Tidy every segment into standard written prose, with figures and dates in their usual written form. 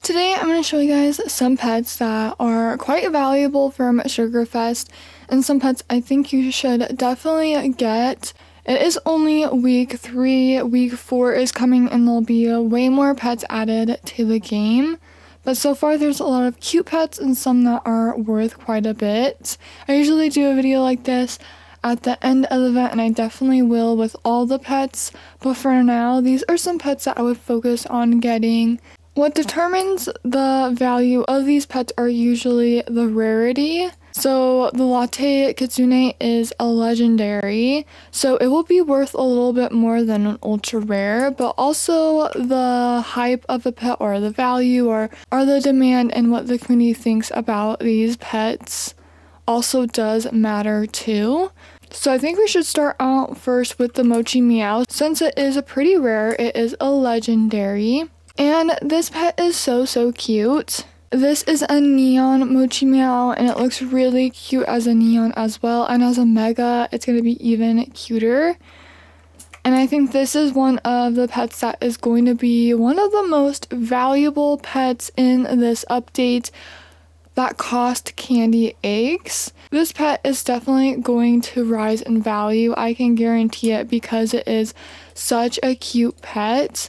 Today I'm going to show you guys some pets that are quite valuable from Sugarfest and some pets I think you should definitely get. It is only week 3, week 4 is coming and there'll be way more pets added to the game. But so far there's a lot of cute pets and some that are worth quite a bit. I usually do a video like this at the end of the event and I definitely will with all the pets. But for now, these are some pets that I would focus on getting. What determines the value of these pets are usually the rarity. So the latte kitsune is a legendary, so it will be worth a little bit more than an ultra rare, but also the hype of the pet or the value or the demand and what the community thinks about these pets also does matter too. So I think we should start out first with the Mochi Meow. Since it is pretty rare, it is a legendary. And this pet is so cute. This is a neon Mochi Meow and it looks really cute as a neon as well, and as a mega it's going to be even cuter. And I think this is one of the pets that is going to be one of the most valuable pets in this update that cost candy eggs. This pet is definitely going to rise in value, I can guarantee it, because it is such a cute pet.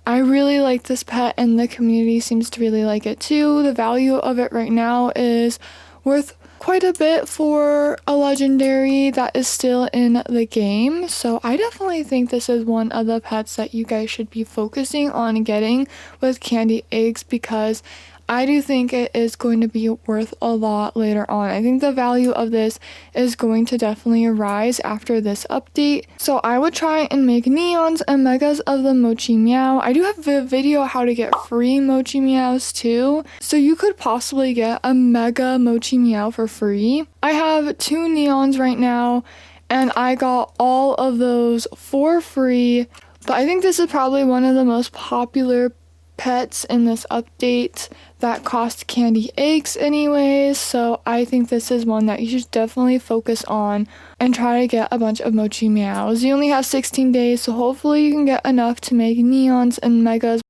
I really like this pet and the community seems to really like it too. The value of it right now is worth quite a bit for a legendary that is still in the game. So I definitely think this is one of the pets that you guys should be focusing on getting with candy eggs, because I do think it is going to be worth a lot later on. I think the value of this is going to definitely rise after this update. So I would try and make neons and megas of the Mochi Meow. I do have a video how to get free Mochi Meows too. So you could possibly get a mega Mochi Meow for free. I have 2 neons right now and I got all of those for free. But I think this is probably one of the most popular pets in this update that cost candy eggs anyways, so I think this is one that you should definitely focus on and try to get a bunch of Mochi Meows. You only have 16 days, so hopefully you can get enough to make neons and megas.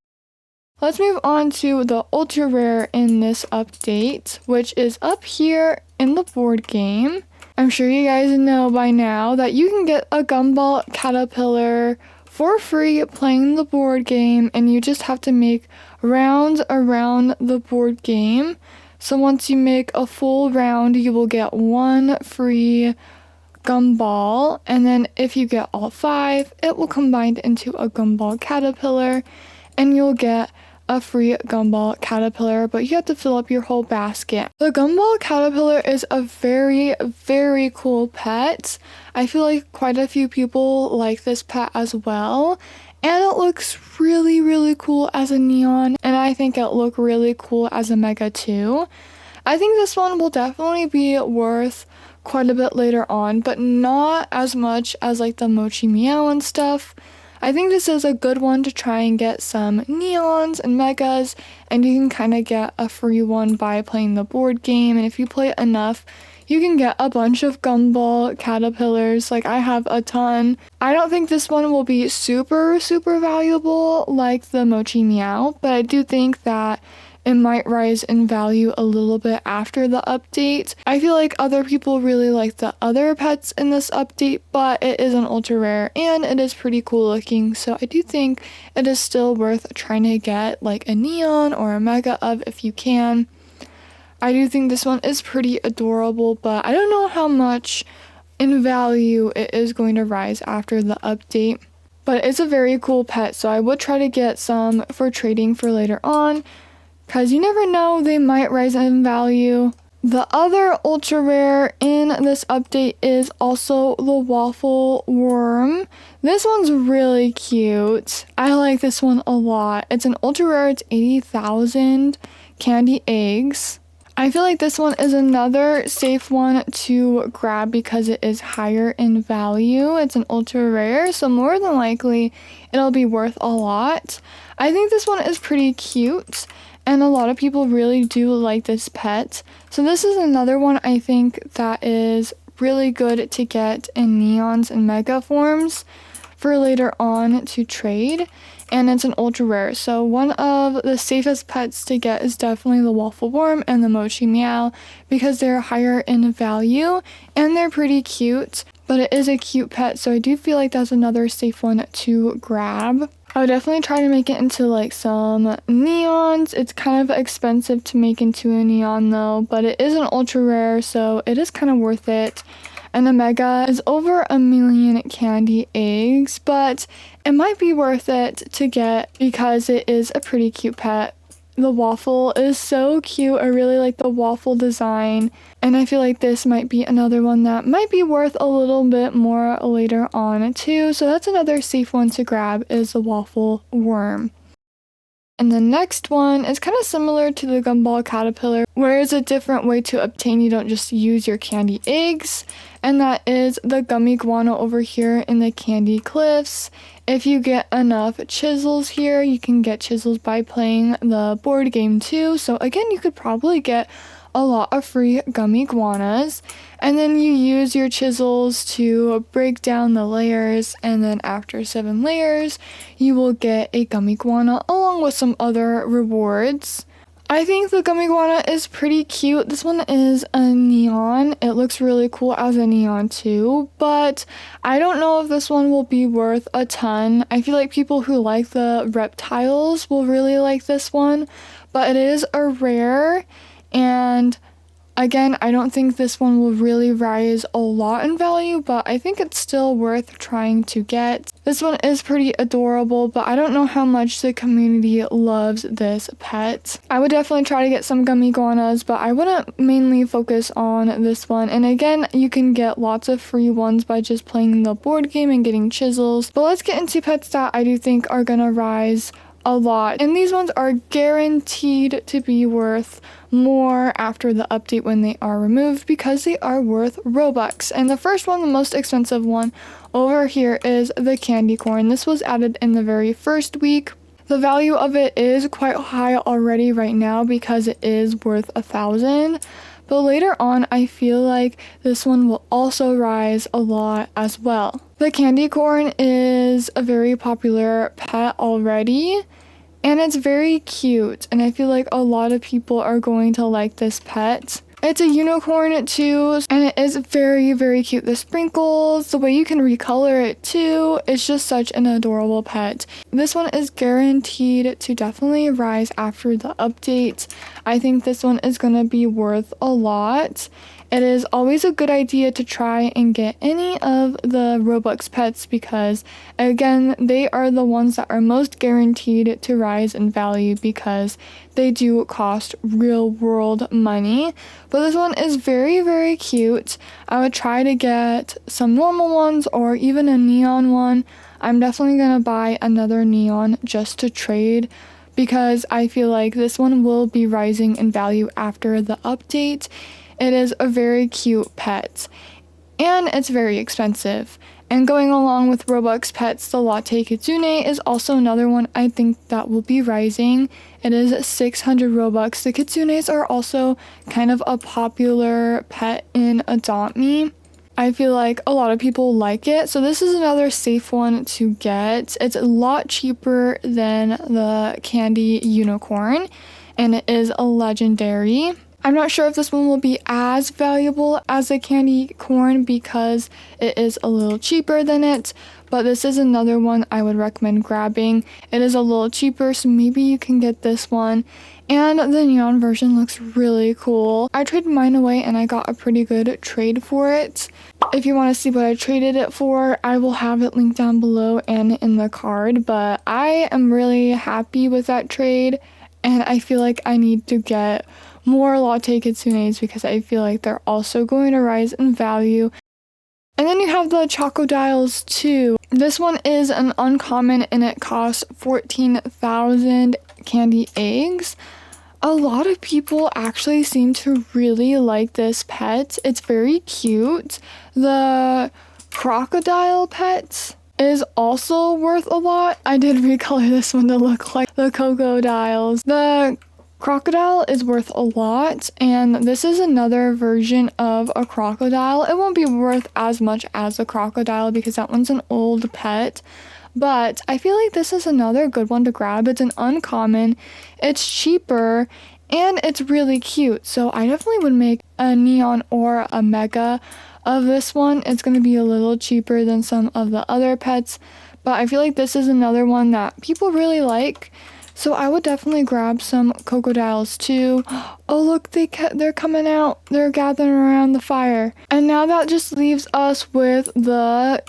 Let's move on to the ultra rare in this update, which is up here in the board game. I'm sure you guys know by now that you can get a Gumball Caterpillar for free playing the board game, and you just have to make rounds around the board game. So once you make a full round, you will get 1 free gumball, and then if you get all 5, it will combine into a Gumball Caterpillar and you'll get a free Gumball Caterpillar, but you have to fill up your whole basket. The Gumball Caterpillar is a very cool pet. I feel like quite a few people like this pet as well, and it looks really cool as a neon, and I think it'll look really cool as a mega too. I think this one will definitely be worth quite a bit later on, but not as much as like the Mochi Meow and stuff. I think this is a good one to try and get some neons and megas, and you can kind of get a free one by playing the board game, and if you play it enough, you can get a bunch of Gumball Caterpillars. Like I have a ton. I don't think this one will be super valuable like the Mochi Meow, but I do think that it might rise in value a little bit after the update. I feel like other people really like the other pets in this update, but it is an ultra rare and it is pretty cool looking, so I do think it is still worth trying to get like a neon or a mega of if you can. I do think this one is pretty adorable, but I don't know how much in value it is going to rise after the update. But it's a very cool pet, so I would try to get some for trading for later on, because you never know, they might rise in value. The other ultra rare in this update is also the Waffle Worm. This one's really cute. I like this one a lot. It's an ultra rare, it's 80,000 candy eggs. I feel like this one is another safe one to grab because it is higher in value. It's an ultra rare, so more than likely it'll be worth a lot. I think this one is pretty cute, and a lot of people really do like this pet. So this is another one I think that is really good to get in neons and mega forms for later on to trade. and it's an ultra rare. So one of the safest pets to get is definitely the Waffle Worm and the Mochi Meow because they're higher in value and they're pretty cute. But it is a cute pet, so I do feel like that's another safe one to grab. I would definitely try to make it into like some neons. It's kind of expensive to make into a neon though, but it is an ultra rare, so it is kind of worth it. And the mega is over 1,000,000 candy eggs, but it might be worth it to get because it is a pretty cute pet. The waffle is so cute. I really like the waffle design, and I feel like this might be another one that might be worth a little bit more later on too. So that's another safe one to grab, is the Waffle Worm. And the next one is kind of similar to the Gumball Caterpillar, where it's a different way to obtain. You don't just use your candy eggs, and that is the Gummy Guana over here in the Candy Cliffs. If you get enough chisels here, you can get chisels by playing the board game too. So again, you could probably get a lot of free Gummy Guanas, and then you use your chisels to break down the layers, and then after 7 layers you will get a Gummy Guana along with some other rewards. I think the Gummy Guana is pretty cute. This one is a neon. It looks really cool as a neon too, but I don't know if this one will be worth a ton. I feel like people who like the reptiles will really like this one, but it is a rare. And again, I don't think this one will really rise a lot in value, but I think it's still worth trying to get. This one is pretty adorable, but I don't know how much the community loves this pet. I would definitely try to get some Gummy Guanas, but I wouldn't mainly focus on this one. And again, you can get lots of free ones by just playing the board game and getting chisels. But let's get into pets that I do think are gonna rise a lot, and these ones are guaranteed to be worth more after the update when they are removed because they are worth Robux. And the first one, the most expensive one over here, is the candy corn. This was added in the very first week. The value of it is quite high already right now because it is worth 1,000. But later on, I feel like this one will also rise a lot as well. The candy corn is a very popular pet already, and it's very cute, and I feel like a lot of people are going to like this pet. It's a unicorn too, and it is very, very cute. The sprinkles, the way you can recolor it too, it's just such an adorable pet. This one is guaranteed to definitely rise after the update. I think this one is going to be worth a lot. It is always a good idea to try and get any of the Robux pets because, again, they are the ones that are most guaranteed to rise in value because they do cost real world money. But this one is very, very cute. I would try to get some normal ones or even a neon one. I'm definitely going to buy another neon just to trade because I feel like this one will be rising in value after the update. It is a very cute pet, and it's very expensive. And going along with Robux pets, the Latte Kitsune is also another one I think that will be rising. It is 600 Robux. The Kitsunes are also kind of a popular pet in Adopt Me. I feel like a lot of people like it, so this is another safe one to get. It's a lot cheaper than the Candy Unicorn, and it is a legendary. I'm not sure if this one will be as valuable as the candy corn because it is a little cheaper than it, but this is another one I would recommend grabbing. It is a little cheaper, so maybe you can get this one. And the neon version looks really cool. I traded mine away and I got a pretty good trade for it. If you want to see what I traded it for, I will have it linked down below and in the card, but I am really happy with that trade, and I feel like I need to get more Latte Kitsunes because I feel like they're also going to rise in value. And then you have the Chocodiles too. This one is an uncommon and it costs 14,000 candy eggs. A lot of people actually seem to really like this pet. It's very cute. The crocodile pet is also worth a lot. I did recolor this one to look like the Crocodiles. The crocodile is worth a lot, and this is another version of a crocodile. It won't be worth as much as a crocodile because that one's an old pet, But I feel like this is another good one to grab. It's an uncommon, it's cheaper, and it's really cute. So I definitely would make a neon or a mega of this one. It's going to be a little cheaper than some of the other pets, but I feel like this is another one that people really like. So I would definitely grab some crocodiles too. Oh look, they're coming out. They're gathering around the fire. And now that just leaves us with the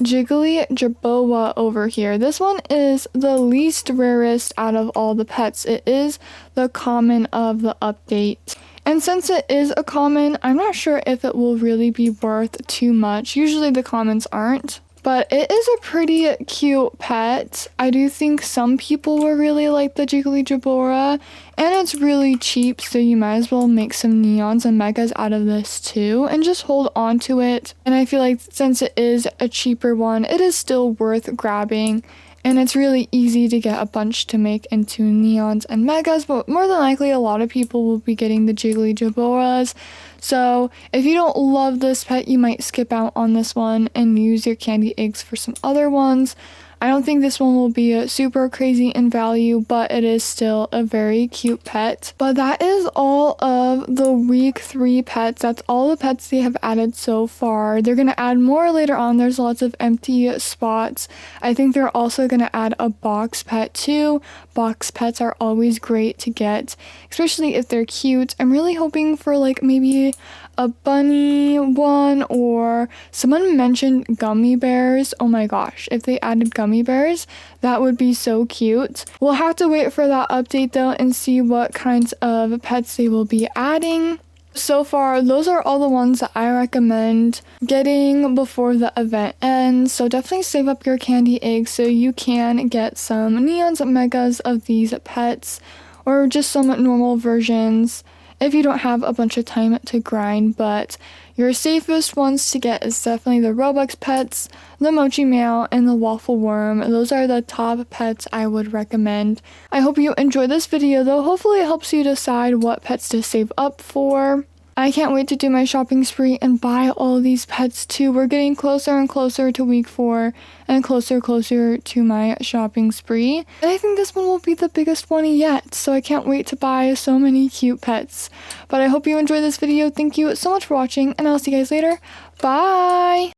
Jiggly Jerboa over here. This one is the least rarest out of all the pets. It is the common of the update. And since it is a common, I'm not sure if it will really be worth too much. Usually the commons aren't. But it is a pretty cute pet. I do think some people will really like the Jiggly Jabora, and it's really cheap, so you might as well make some neons and megas out of this too, and just hold on to it. And I feel like since it is a cheaper one, it is still worth grabbing. And it's really easy to get a bunch to make into neons and megas, but more than likely a lot of people will be getting the Jiggly Jaboras. So if you don't love this pet, you might skip out on this one and use your candy eggs for some other ones. I don't think this one will be super crazy in value, but it is still a very cute pet. But that is all of the week 3 pets. That's all the pets they have added so far. They're going to add more later on. There's lots of empty spots. I think they're also going to add a box pet too. Box pets are always great to get, especially if they're cute. I'm really hoping for like maybe a bunny one, or someone mentioned gummy bears. Oh my gosh, if they added gummy bears, that would be so cute. We'll have to wait for that update though and see what kinds of pets they will be adding. So far, those are all the ones that I recommend getting before the event ends. So definitely save up your candy eggs so you can get some neons and megas of these pets, or just some normal versions if you don't have a bunch of time to grind. But your safest ones to get is definitely the Roblox pets, the Mochi Meow, and the Waffle Worm. Those are the top pets I would recommend. I hope you enjoyed this video though. Hopefully it helps you decide what pets to save up for. I can't wait to do my shopping spree and buy all these pets too. We're getting closer and closer to week 4 and closer to my shopping spree. And I think this one will be the biggest one yet, so I can't wait to buy so many cute pets. But I hope you enjoyed this video. Thank you so much for watching, and I'll see you guys later. Bye!